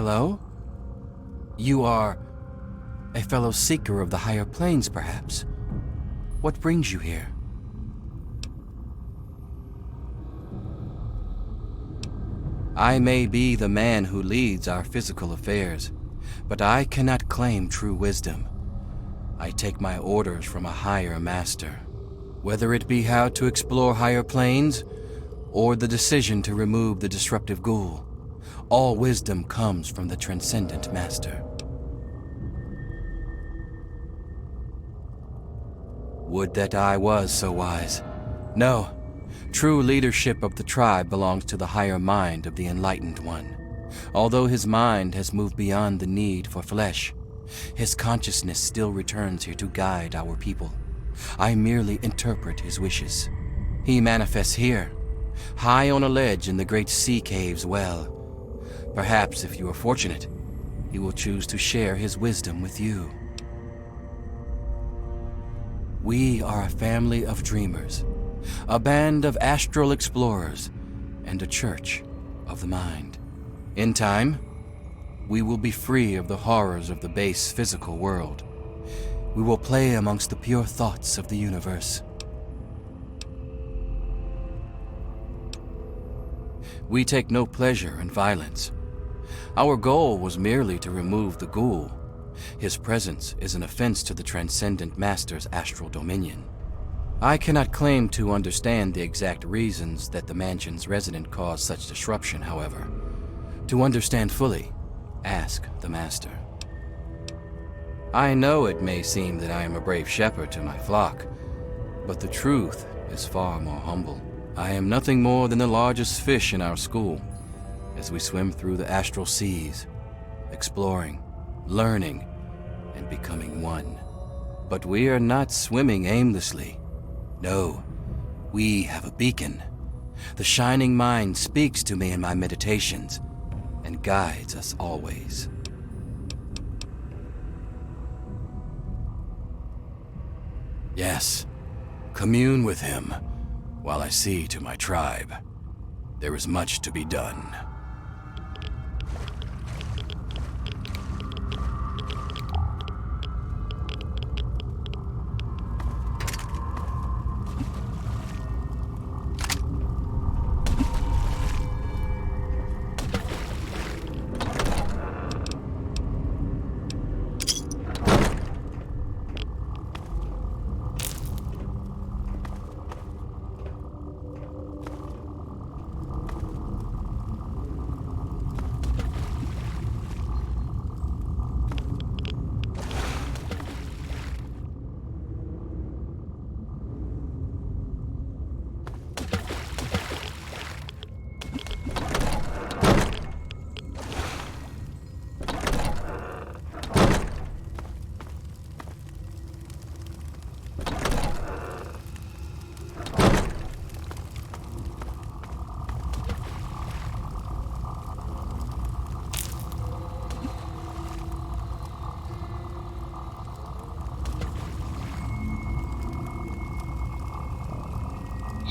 Hello? You are a fellow seeker of the higher planes, perhaps? What brings you here? I may be the man who leads our physical affairs, but I cannot claim true wisdom. I take my orders from a higher master, whether it be how to explore higher planes or the decision to remove the disruptive ghoul. All wisdom comes from the transcendent master. Would that I was so wise. No, true leadership of the tribe belongs to the higher mind of the enlightened one. Although his mind has moved beyond the need for flesh, his consciousness still returns here to guide our people. I merely interpret his wishes. He manifests here, high on a ledge in the great sea cave's well. Perhaps, if you are fortunate, he will choose to share his wisdom with you. We are a family of dreamers, a band of astral explorers, and a church of the mind. In time, we will be free of the horrors of the base physical world. We will play amongst the pure thoughts of the universe. We take no pleasure in violence. Our goal was merely to remove the ghoul. His presence is an offense to the Transcendent Master's astral dominion. I cannot claim to understand the exact reasons that the mansion's resident caused such disruption, however. To understand fully, ask the Master. I know it may seem that I am a brave shepherd to my flock, but the truth is far more humble. I am nothing more than the largest fish in our school, as we swim through the astral seas, exploring, learning, and becoming one. But we are not swimming aimlessly. No, we have a beacon. The shining mind speaks to me in my meditations and guides us always. Yes, commune with him while I see to my tribe. There is much to be done.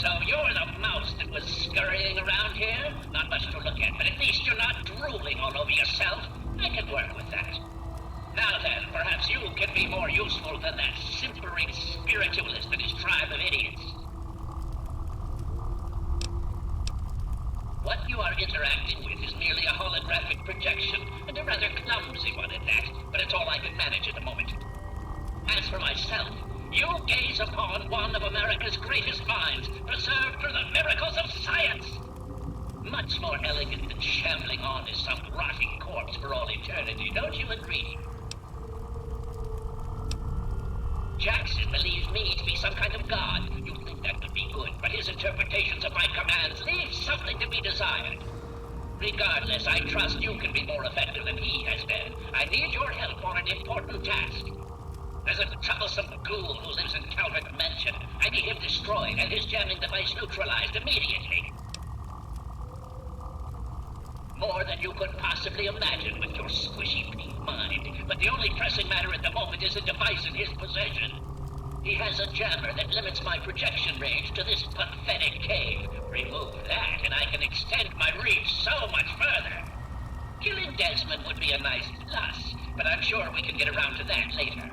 So you're the mouse that was scurrying around here? Not much to look at, but at least you're not drooling all over yourself. I can work with that. Now then, perhaps you can be more useful than that simpering spiritualist and his tribe of idiots. What you are interacting with is merely a holographic projection, and a rather clumsy one at that, but it's all I can manage at the moment. As for myself, you gaze upon one of America's greatest minds, preserved through the miracles of science. Much more elegant than shambling on as some rotting corpse for all eternity, don't you agree? Jackson believes me to be some kind of god. You'd think that would be good, but his interpretations of my commands leave something to be desired. Regardless, I trust you can be more effective than he has been. I need your help on an important task. There's a troublesome ghoul who lives in Calvert Mansion. I need him destroyed and his jamming device neutralized immediately. More than you could possibly imagine with your squishy pink mind. But the only pressing matter at the moment is a device in his possession. He has a jammer that limits my projection range to this pathetic cave. Remove that and I can extend my reach so much further. Killing Desmond would be a nice plus, but I'm sure we can get around to that later.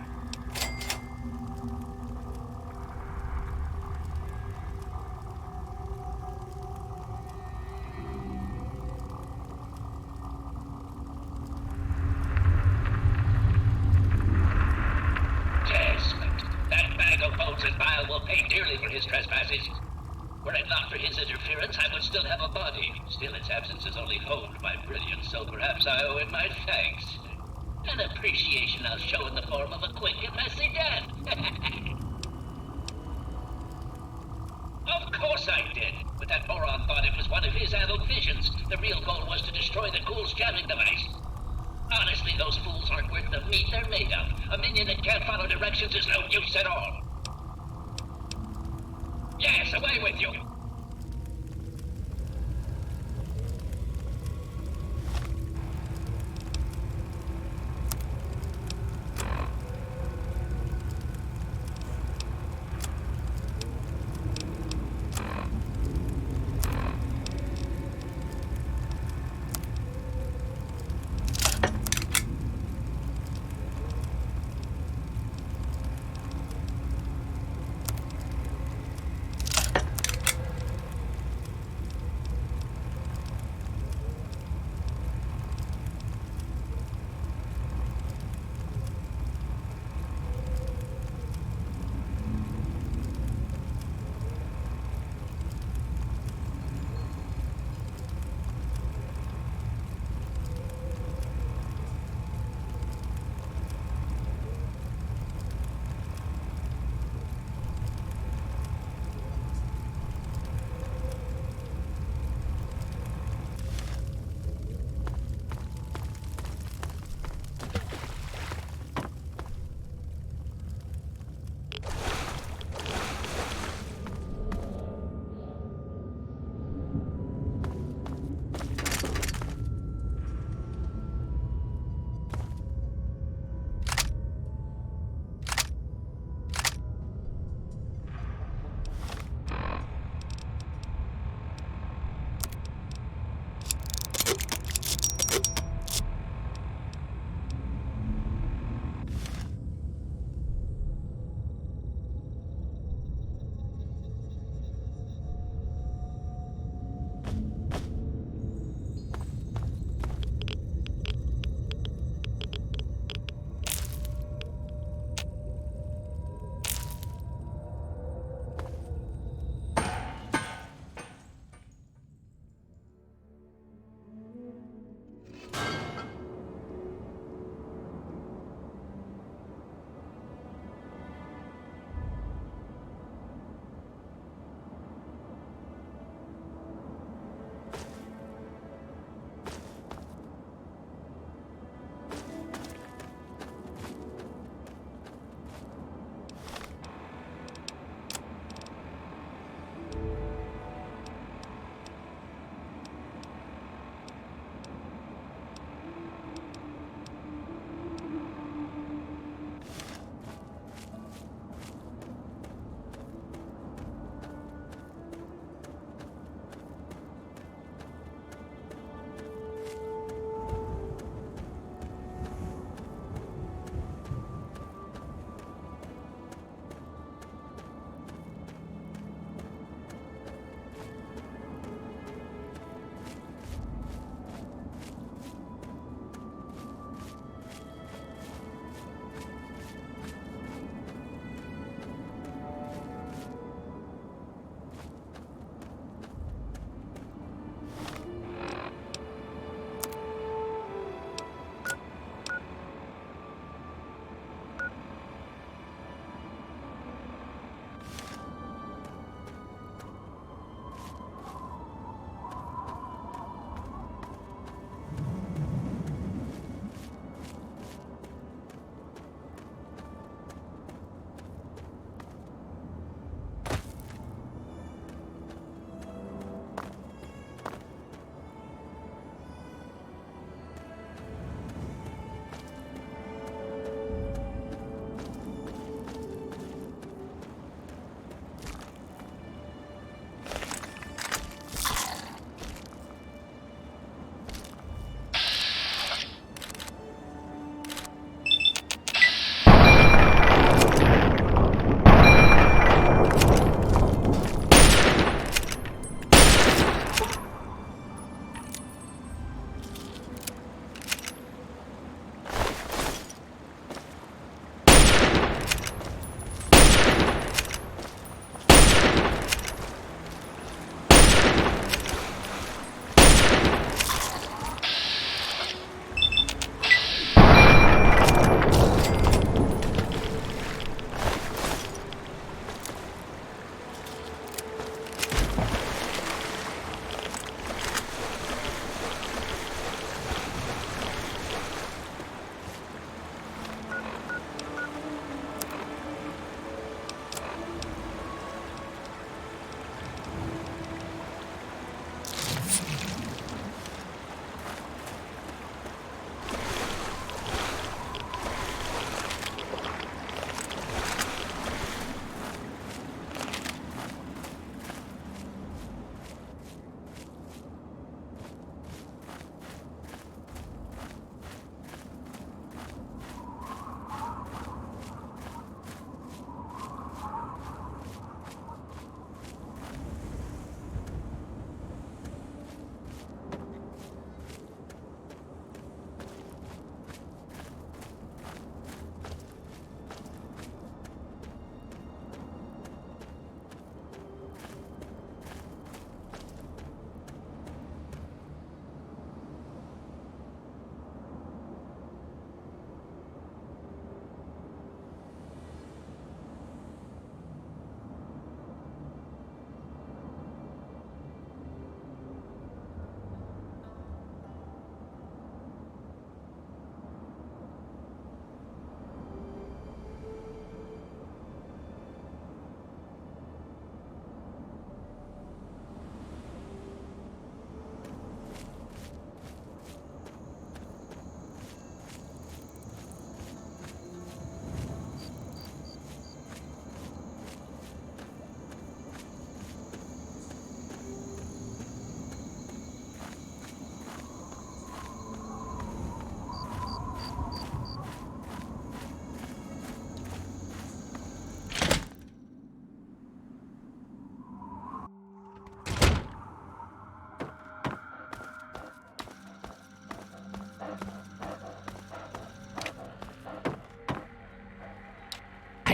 Desmond, that bag of bones and bile will pay dearly for his trespasses. Were it not for his interference, I would still have a body. Still, its absence has only honed my brilliance, so perhaps I owe him my thanks. An appreciation I'll show in the form of a quick and messy death. Of course I did. But that moron thought it was one of his adult visions. The real goal was to destroy the ghoul's jamming device. Honestly, those fools aren't worth the meat they're made of. A minion that can't follow directions is no use at all. Yes, away with you!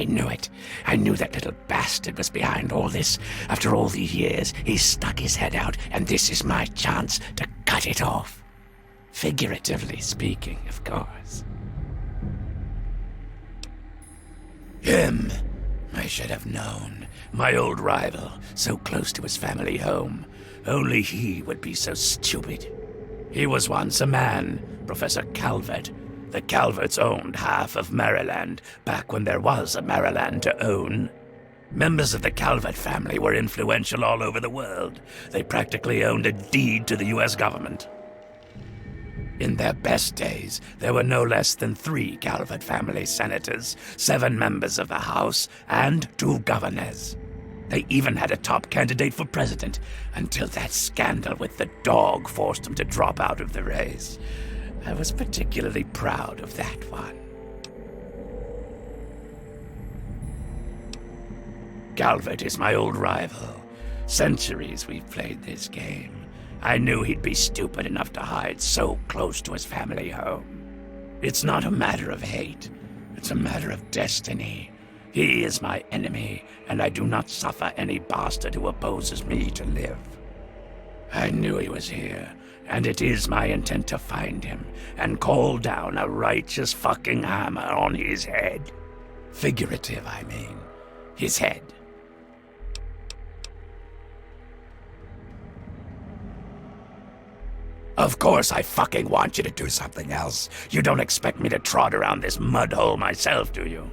I knew it. I knew that little bastard was behind all this. After all these years, he stuck his head out, and this is my chance to cut it off. Figuratively speaking, of course. Him. I should have known. My old rival, so close to his family home. Only he would be so stupid. He was once a man, Professor Calvert. The Calverts owned half of Maryland, back when there was a Maryland to own. Members of the Calvert family were influential all over the world. They practically owned a deed to the U.S. government. In their best days, there were no less than 3 Calvert family senators, 7 members of the House, and 2 governors. They even had a top candidate for president, until that scandal with the dog forced them to drop out of the race. I was particularly proud of that one. Calvert is my old rival. Centuries we've played this game. I knew he'd be stupid enough to hide so close to his family home. It's not a matter of hate. It's a matter of destiny. He is my enemy, and I do not suffer any bastard who opposes me to live. I knew he was here, and it is my intent to find him and call down a righteous fucking hammer on his head. Figurative, I mean. His head. Of course I fucking want you to do something else. You don't expect me to trot around this mud hole myself, do you?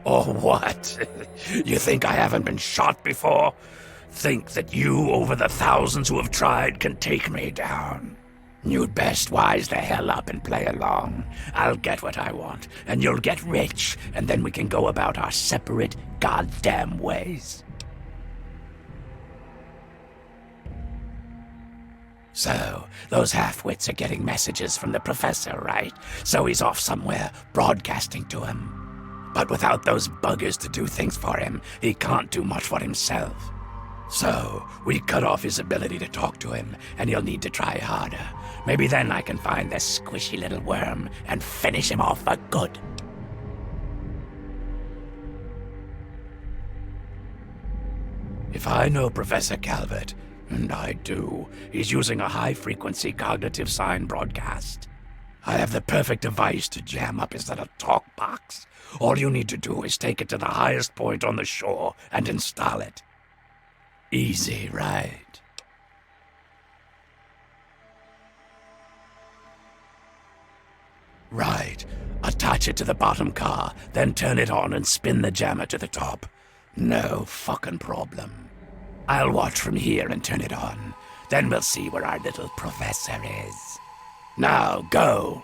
Or what? You think I haven't been shot before? Think that you, over the thousands who have tried, can take me down? You'd best wise the hell up and play along. I'll get what I want, and you'll get rich, and then we can go about our separate goddamn ways. So, those half-wits are getting messages from the professor, right? So he's off somewhere, broadcasting to him. But without those buggers to do things for him, he can't do much for himself. So, we cut off his ability to talk to him, and he'll need to try harder. Maybe then I can find this squishy little worm and finish him off for good. If I know Professor Calvert, and I do, he's using a high-frequency cognitive sign broadcast. I have the perfect device to jam up his little talk box. All you need to do is take it to the highest point on the shore and install it. Easy, right? Right. Attach it to the bottom car, then turn it on and spin the jammer to the top. No fucking problem. I'll watch from here and turn it on. Then we'll see where our little professor is. Now, go!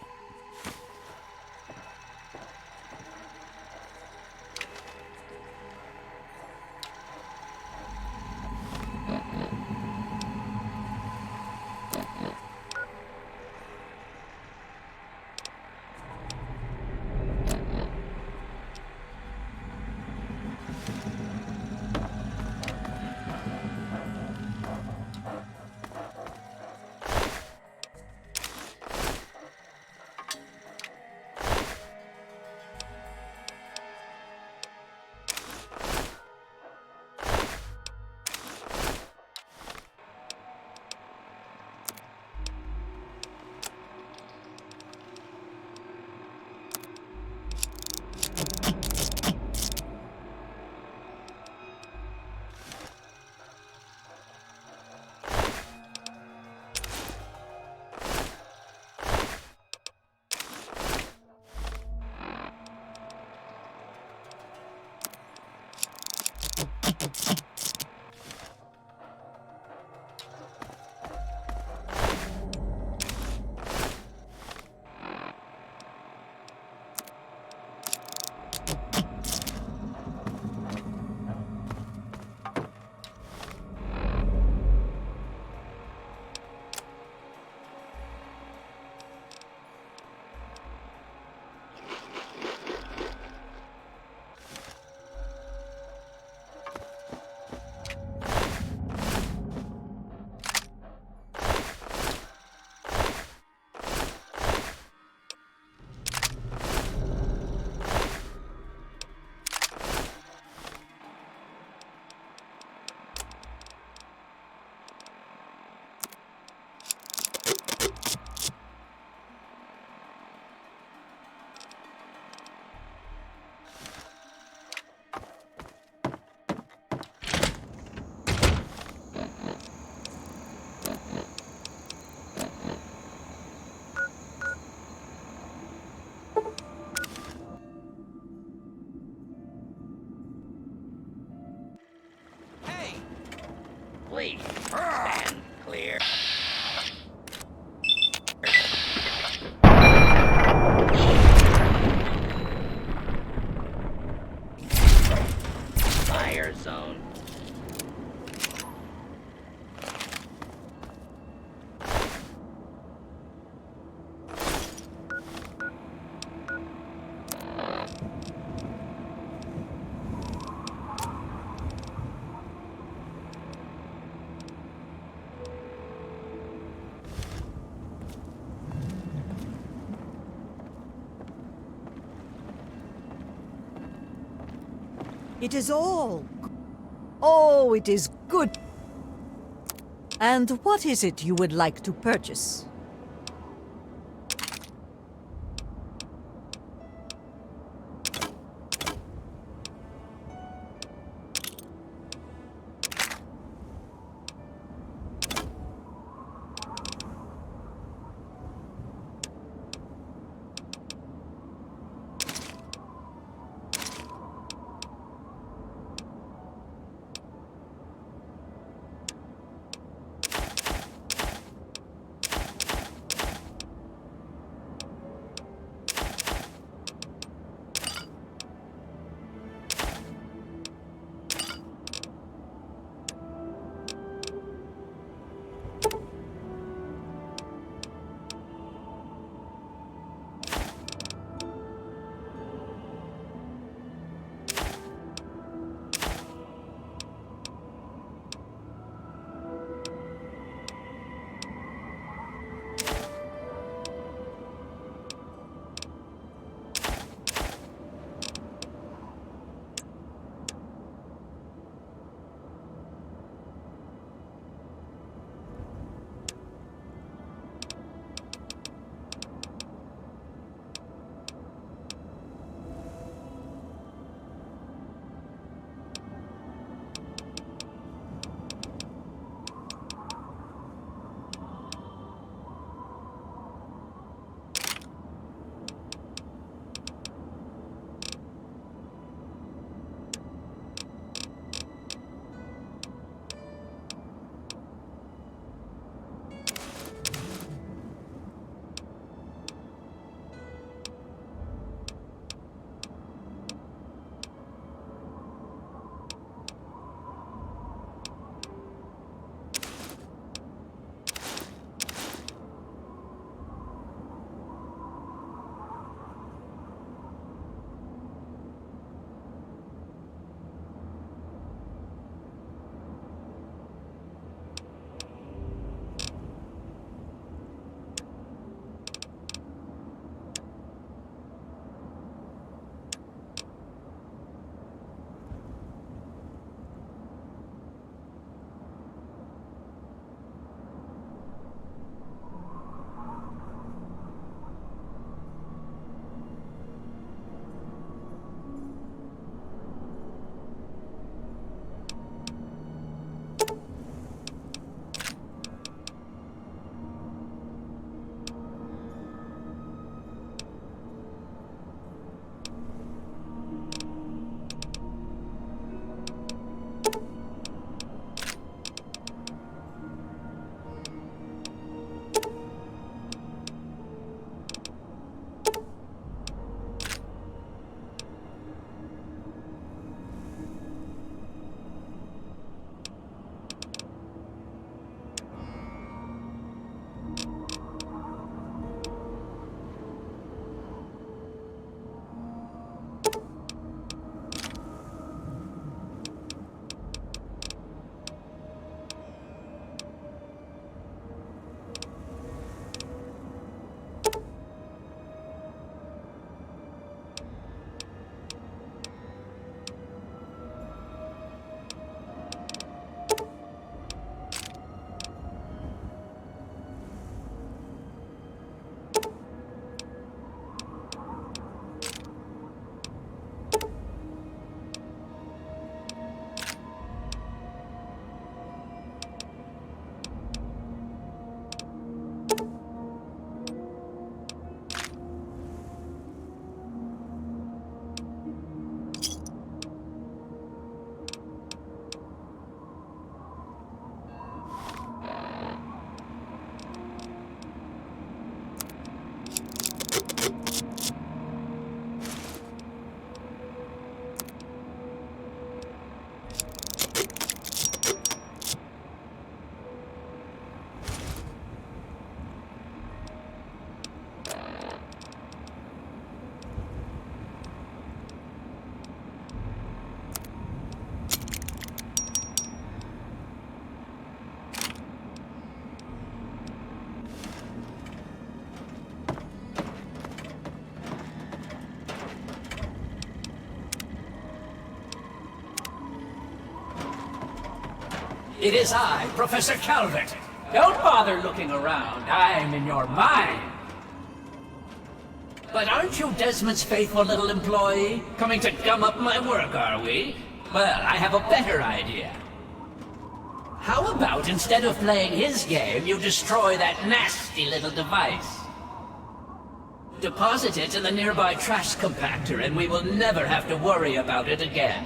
It is all. Oh, it is good. And what is it you would like to purchase? It is I, Professor Calvert. Don't bother looking around. I'm in your mind. But aren't you Desmond's faithful little employee? Coming to gum up my work, are we? Well, I have a better idea. How about instead of playing his game, you destroy that nasty little device? Deposit it in the nearby trash compactor and we will never have to worry about it again.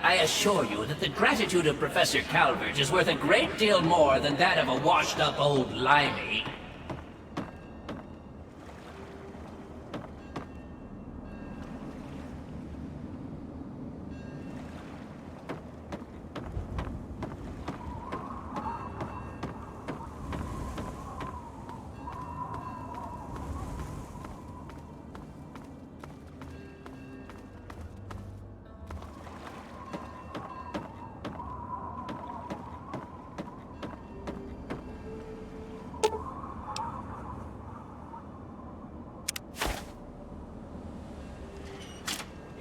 I assure you that the gratitude of Professor Calvert is worth a great deal more than that of a washed-up old limey.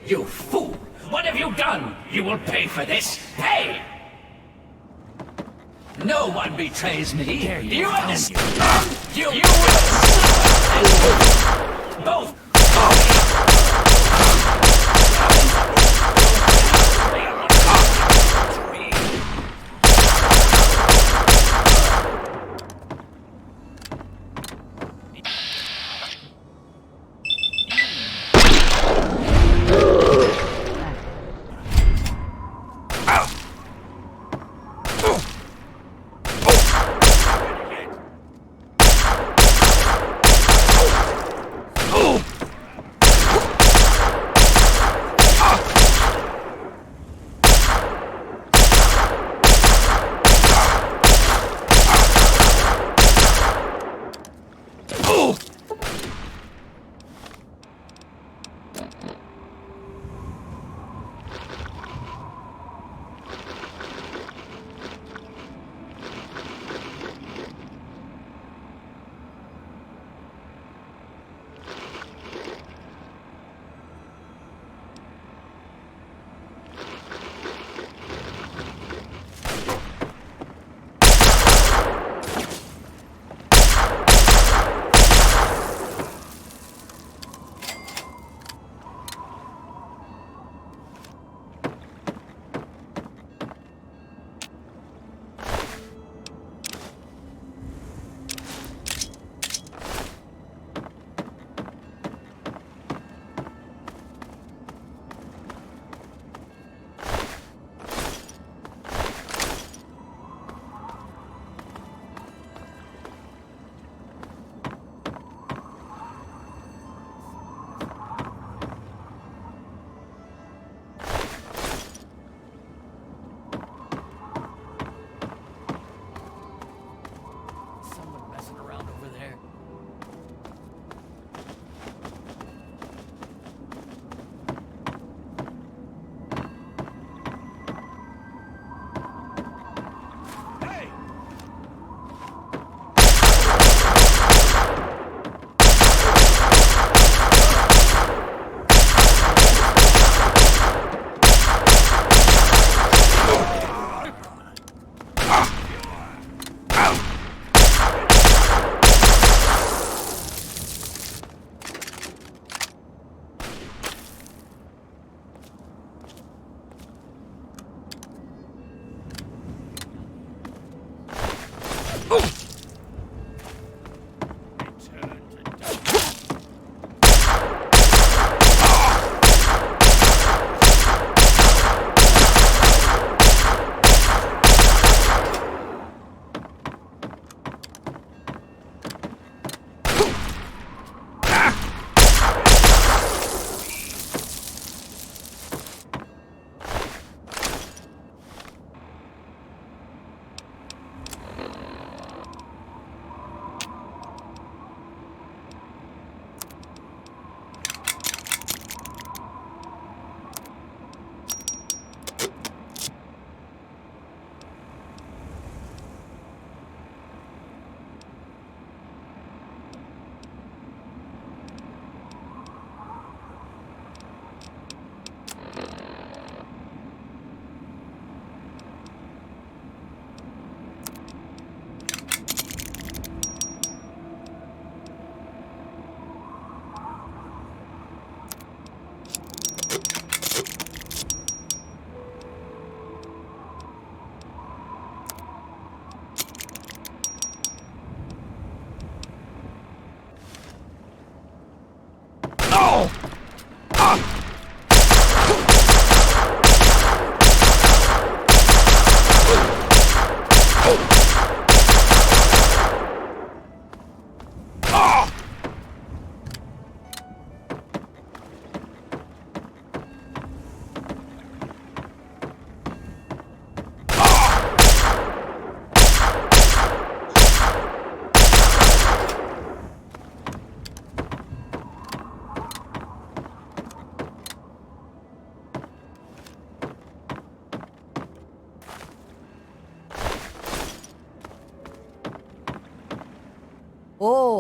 You fool! What have you done? You will pay for this! Pay! No one betrays me! Do you understand? You will... Both!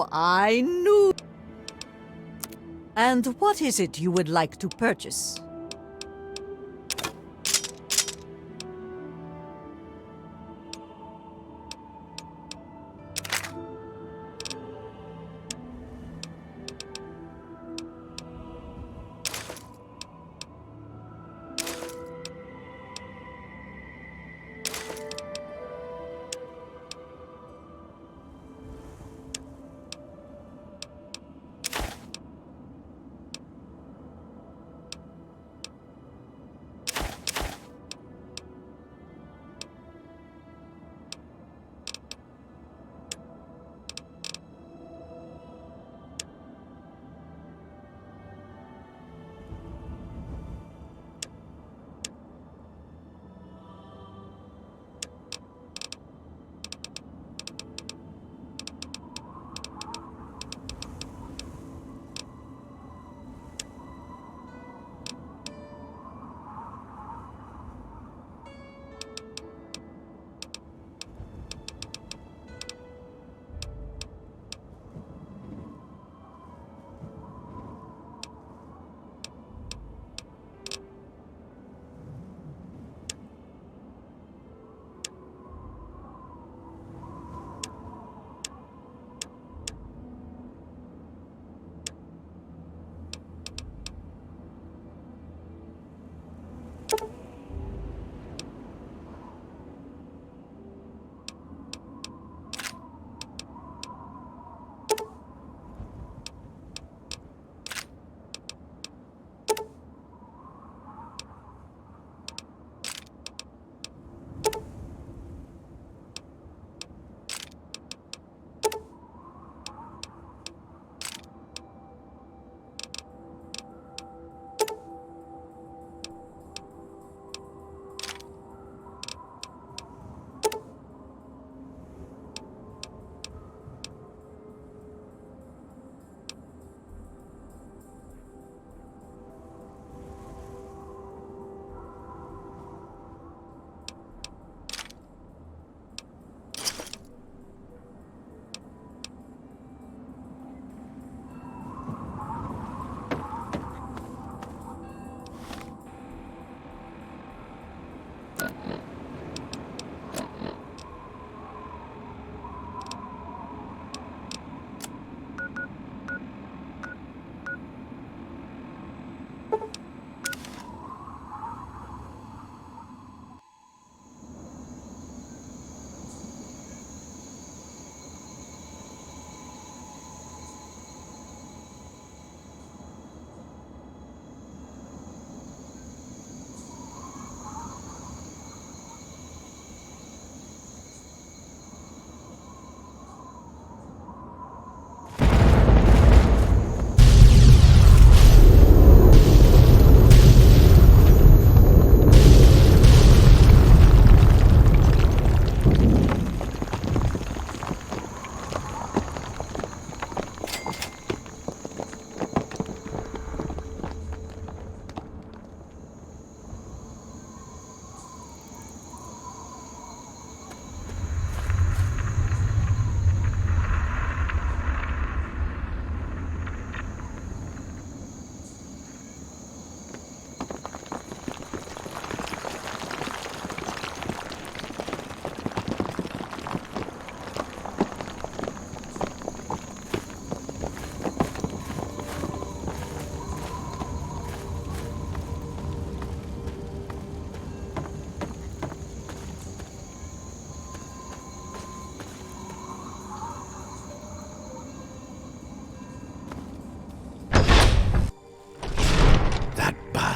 Oh, I knew. And what is it you would like to purchase?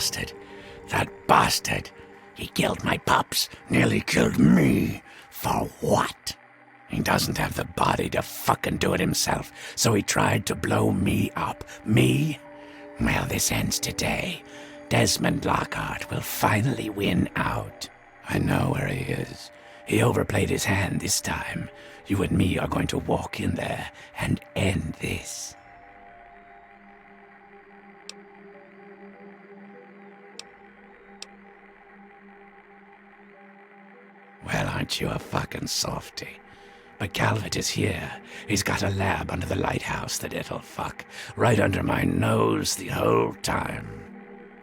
bastard. That bastard. He killed my pups, nearly killed me. For what? He doesn't have the body to fucking do it himself, so he tried to blow me up. Me? Well, this ends today. Desmond Lockhart will finally win out. I know where he is. He overplayed his hand this time. You and me are going to walk in there and end this. Well, aren't you a fucking softy? But Calvert is here. He's got a lab under the lighthouse, the little fuck. Right under my nose the whole time.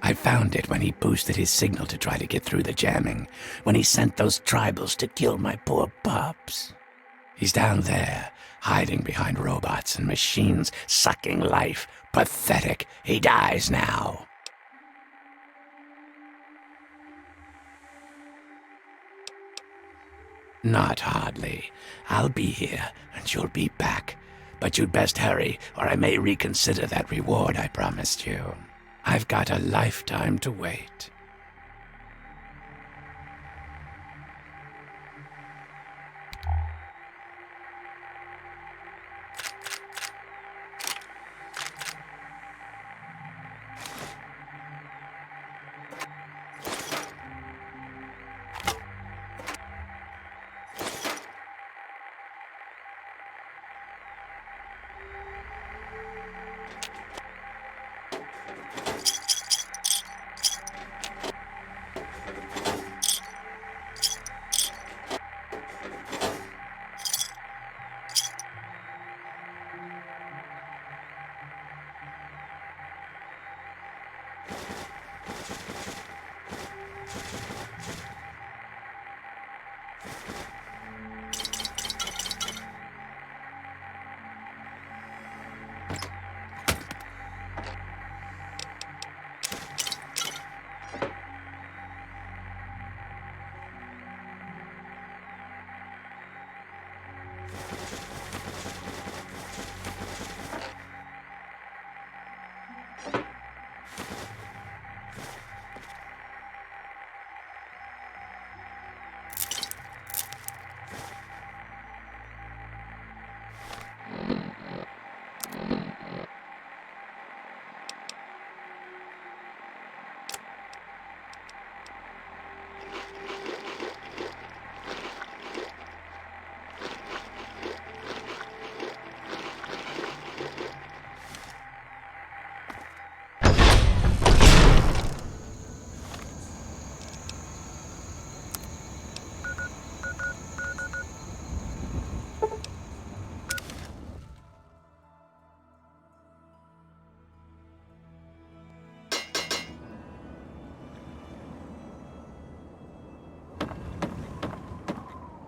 I found it when he boosted his signal to try to get through the jamming. When he sent those tribals to kill my poor pups. He's down there, hiding behind robots and machines, sucking life. Pathetic. He dies now. Not hardly. I'll be here, and you'll be back. But you'd best hurry, or I may reconsider that reward I promised you. I've got a lifetime to wait.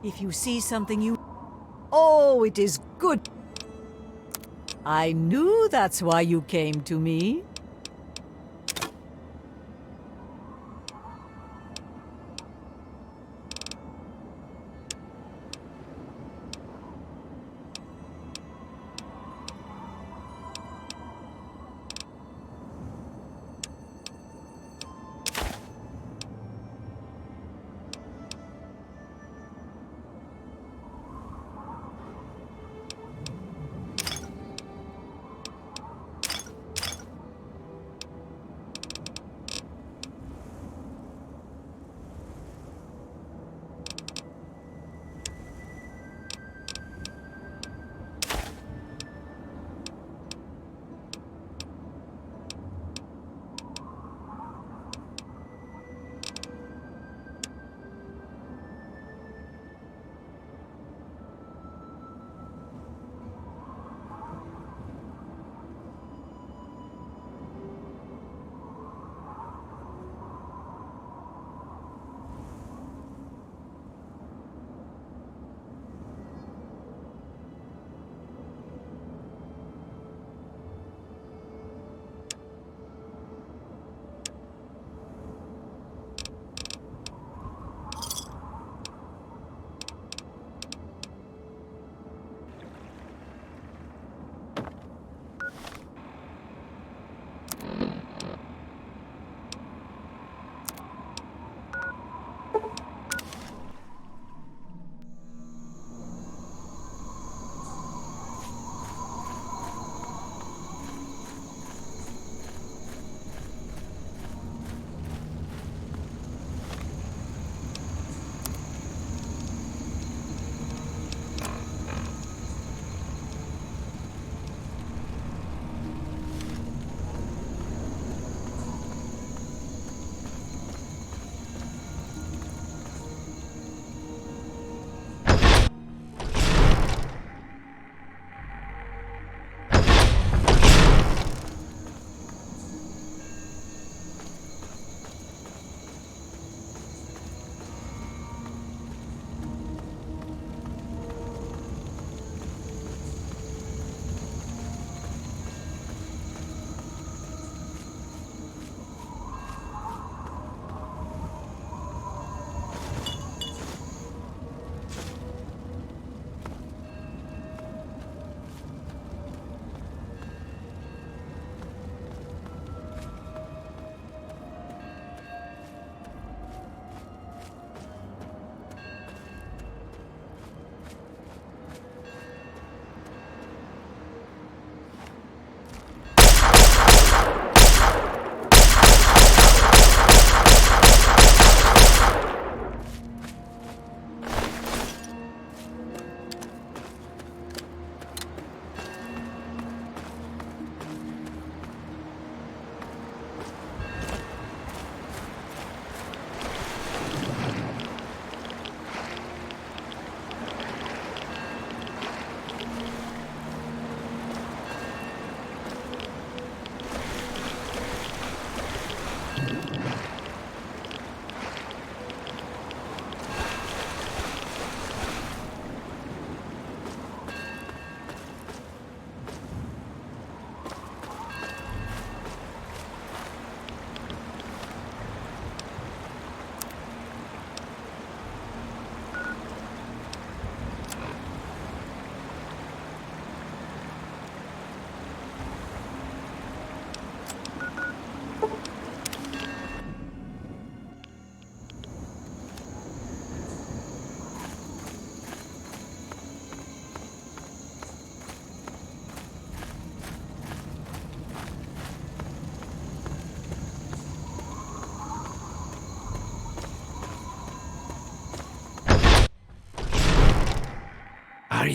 If you see something you... Oh, it is good. I knew that's why you came to me.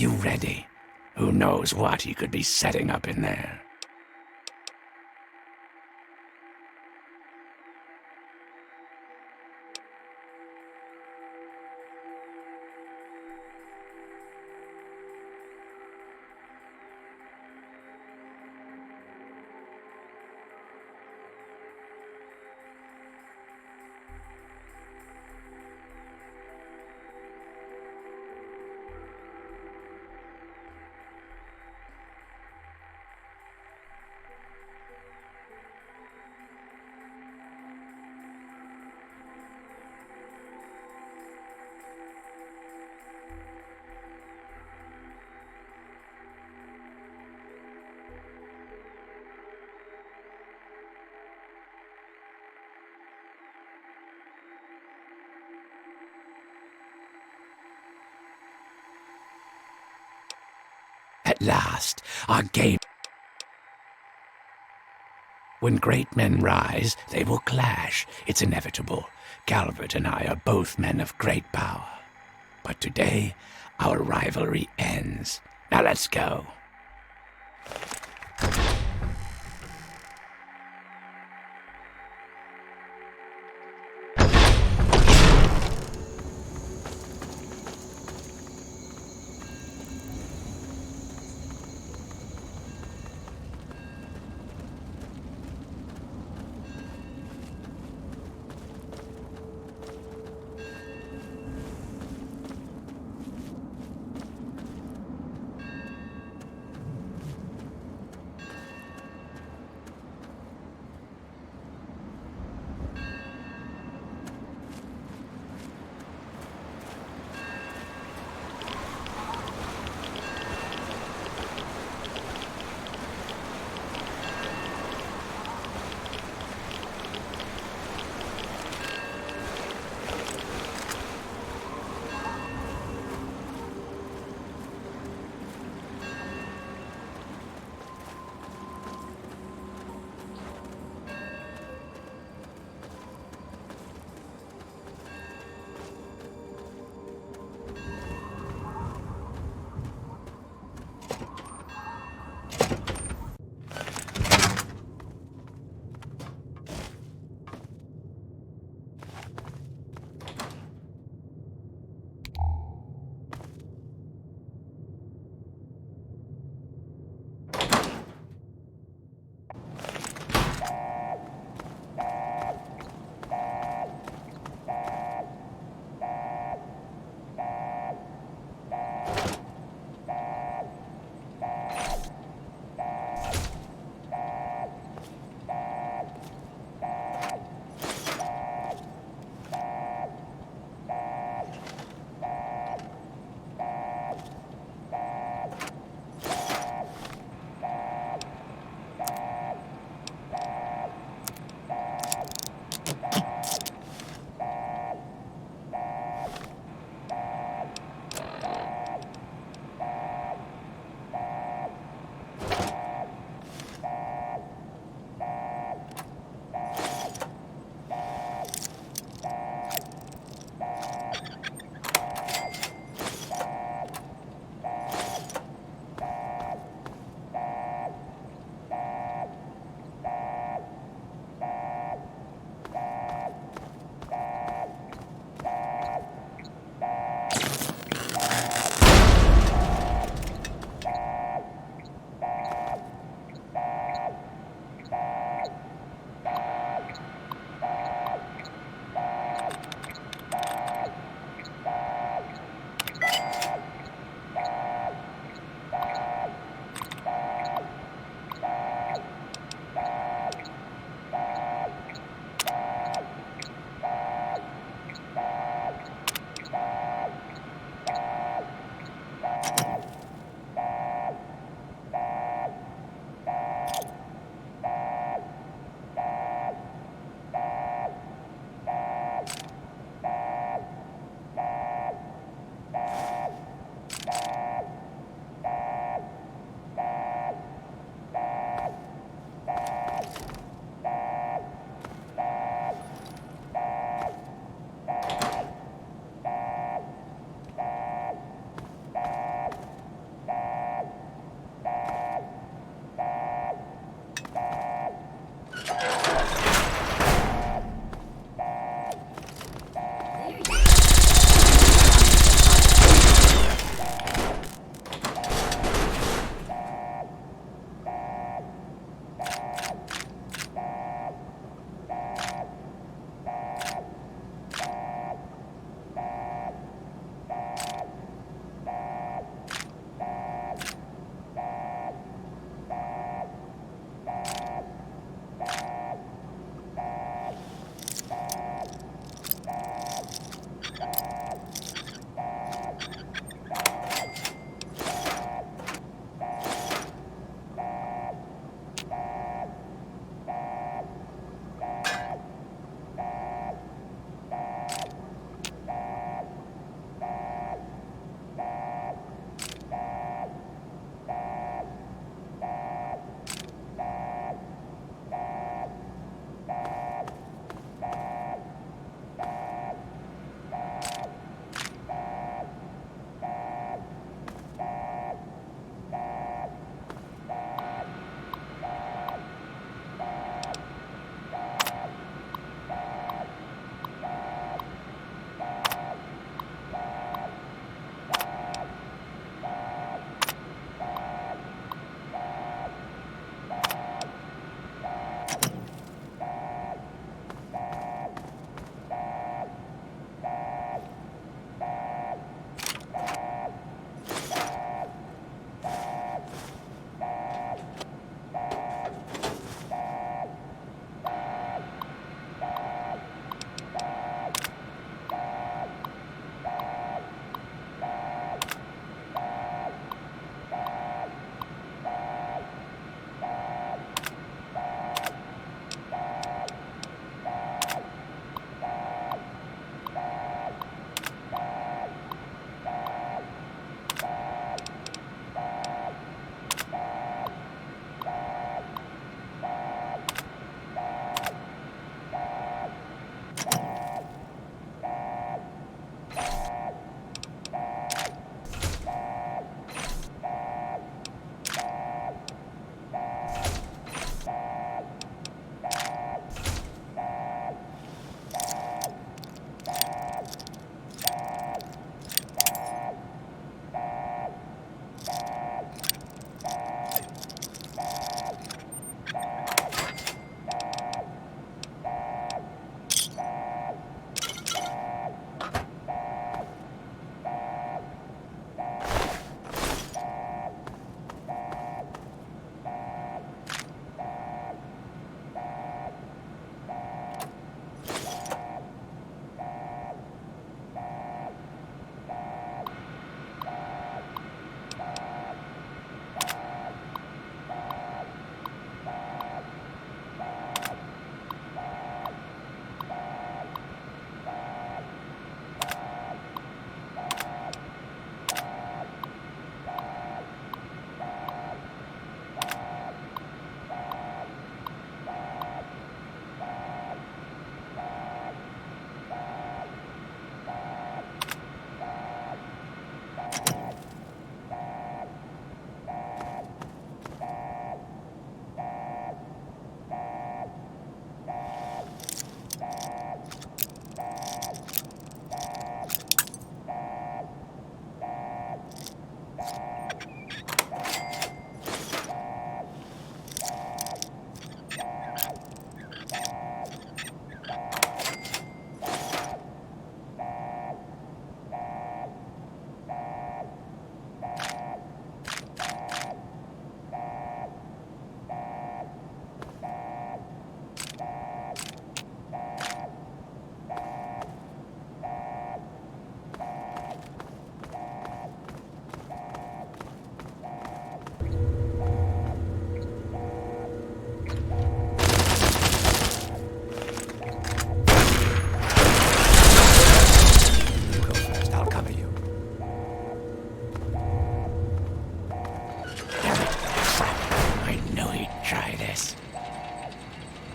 you ready? Who knows what he could be setting up in there? At last, our game. When great men rise, they will clash. It's inevitable. Calvert and I are both men of great power. But today, our rivalry ends. Now let's go.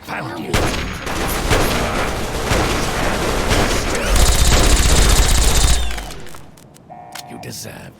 found you. You deserve.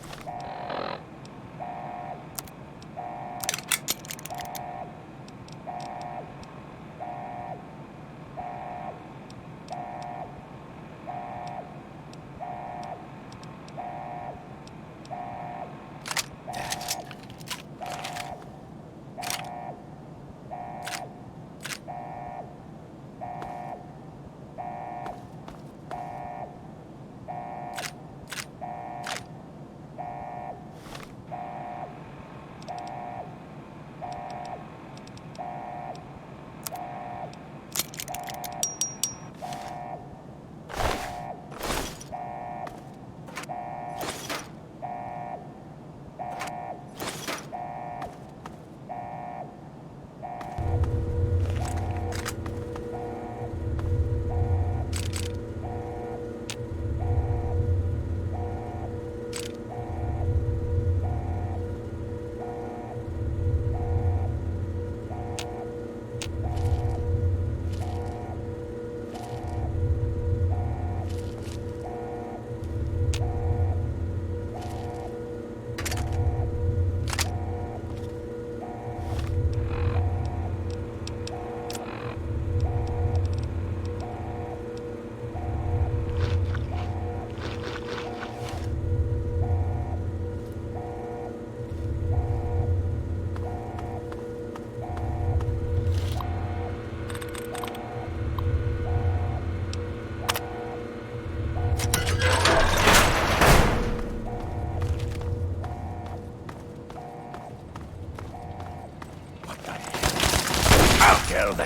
I'll kill them.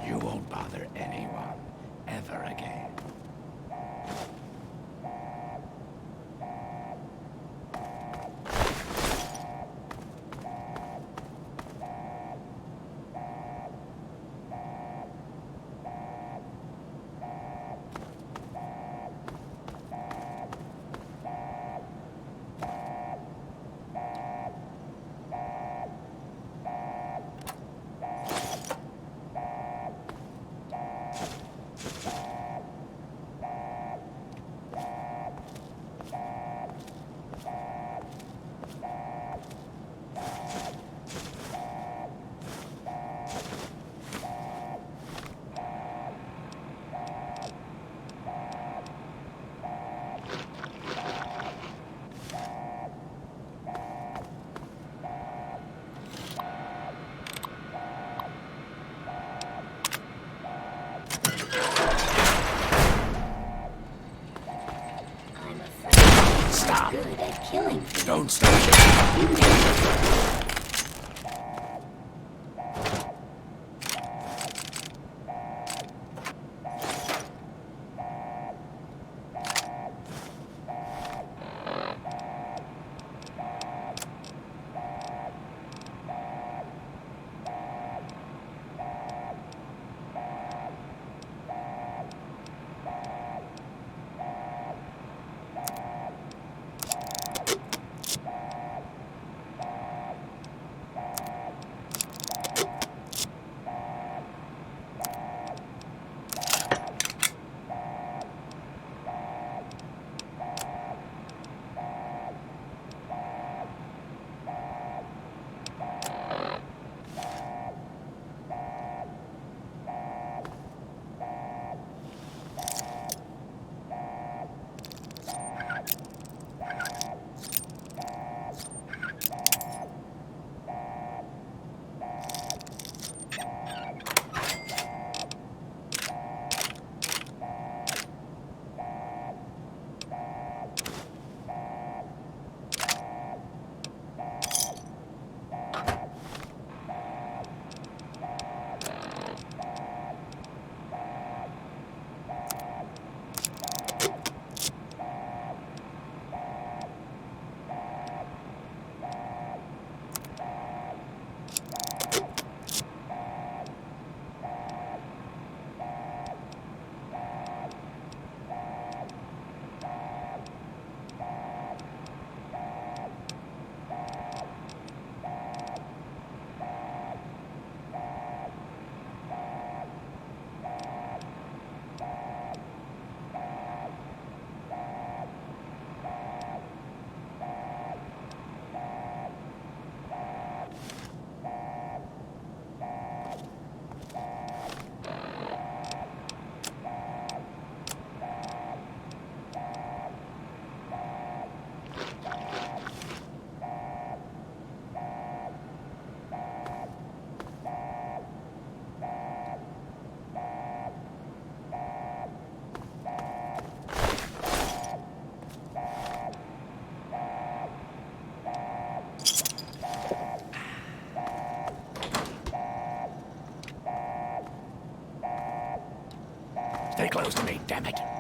You won't bother anyone ever again. Stop. Good at killing things. Don't stop. damn it.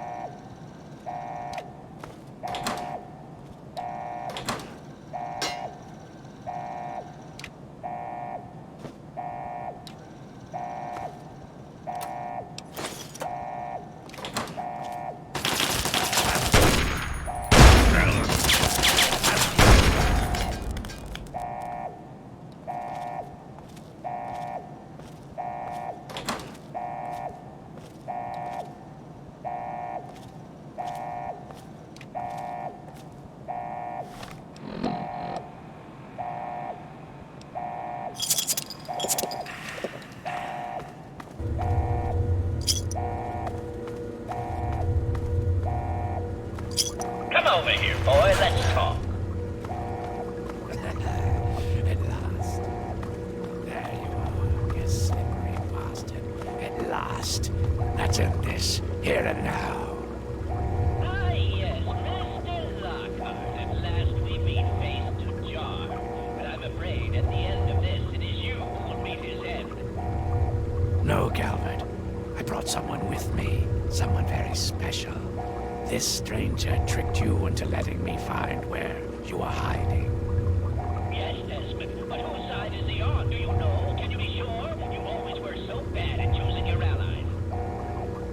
Come over here, boy. Let's talk. At last. There you are, you slippery bastard. At last. Let's end this, here and now. Ah, yes, Mr. Lockhart. At last we meet face to jar. But I'm afraid at the end of this, it is you who will meet his end. No, Calvert. I brought someone with me. Someone very special. This stranger tricked you into letting me find where you are hiding. Yes, Desmond, but whose side is he on? Do you know? Can you be sure? You always were so bad at choosing your allies.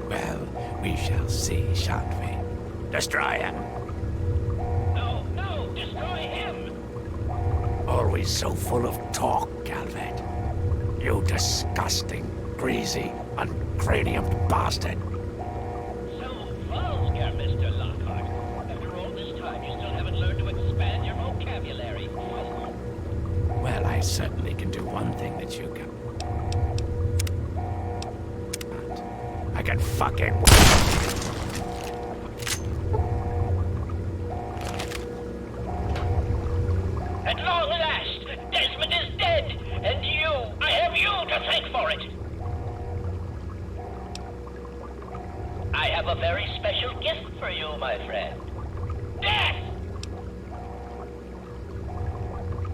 Well, we shall see, shan't we? Destroy him. No, no, destroy him! Always so full of talk, Calvert. You disgusting, greasy, uncraniumed bastard. So vulgar, Mr. Lockhart. After all this time, you still haven't learned to expand your vocabulary. Well, I certainly can do one thing that you can. I can fucking... At long last, Desmond is dead, and I have you to thank for it. I have a very special gift for you, my friend. Death!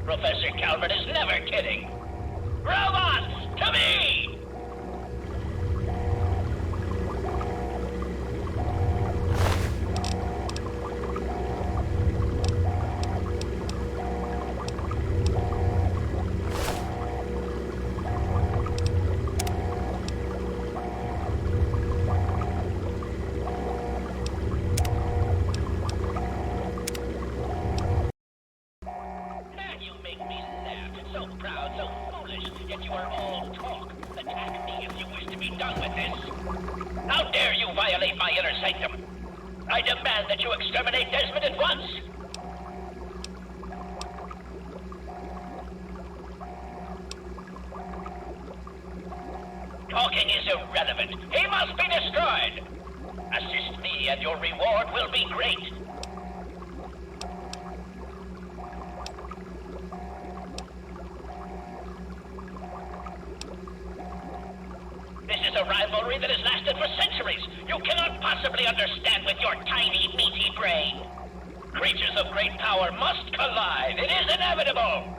Professor Calvert is never kidding. Robots, to me! Man, you make me laugh. So proud, so foolish, yet you are all talk. Attack me if you wish to be done with this. How dare you violate my inner sanctum? I demand that you exterminate Desmond at once! Talking is irrelevant. He must be destroyed! Assist me and your reward will be great. This is a rivalry that has lasted for centuries. You cannot possibly understand with your tiny, meaty brain. Creatures of great power must collide. It is inevitable.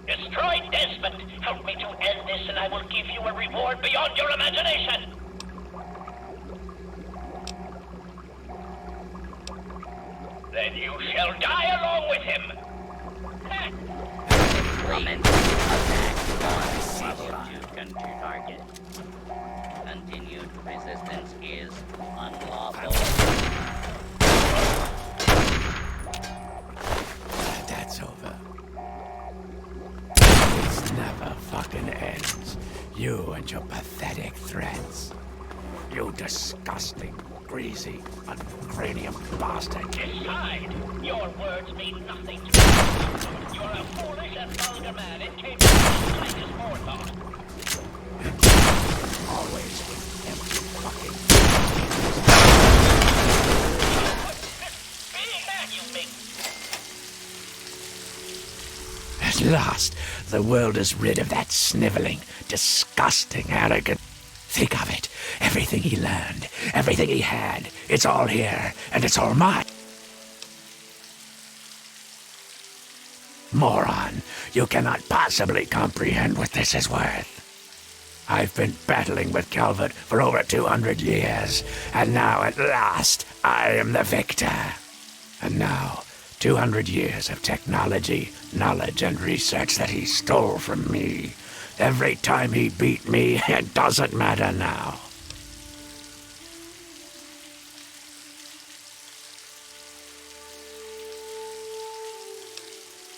Destroy Desmond. Help me to end this, and I will give you a reward beyond your imagination. Then you shall die along with him. Comment. Attack on Fusion to target. Continued resistance is unlawful. That's over. This never fucking ends. You and your pathetic threats. You disgusting, greasy, uncranium bastard. Decide. Your words mean nothing to me. You're a foolish and vulgar man, incapable of the slightest forethought. Always with empty fucking... Being that, you make... At last, the world is rid of that sniveling, disgusting, arrogant... Think of it. Everything he learned, everything he had, it's all here, and it's all mine. Moron, you cannot possibly comprehend what this is worth. I've been battling with Calvert for over 200 years, and now at last I am the victor. And now, 200 years of technology, knowledge, and research that he stole from me. Every time he beat me, it doesn't matter now.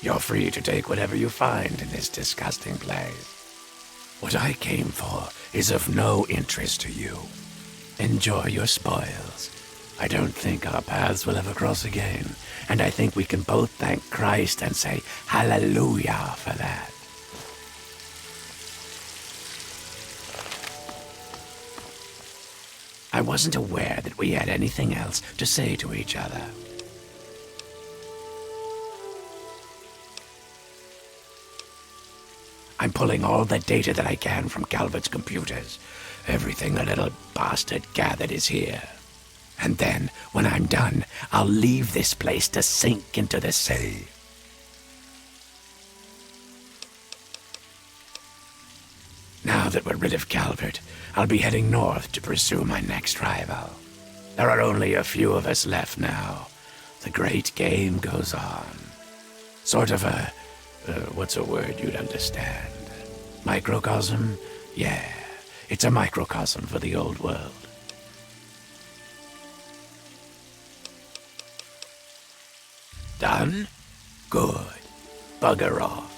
You're free to take whatever you find in this disgusting place. What I came for is of no interest to you. Enjoy your spoils. I don't think our paths will ever cross again, and I think we can both thank Christ and say hallelujah for that. I wasn't aware that we had anything else to say to each other. I'm pulling all the data that I can from Calvert's computers. Everything the little bastard gathered is here. And then, when I'm done, I'll leave this place to sink into the sea. Now that we're rid of Calvert, I'll be heading north to pursue my next rival. There are only a few of us left now. The great game goes on. Sort of a... what's a word you'd understand? Microcosm? Yeah, it's a microcosm for the old world. Done? Good. Bugger off.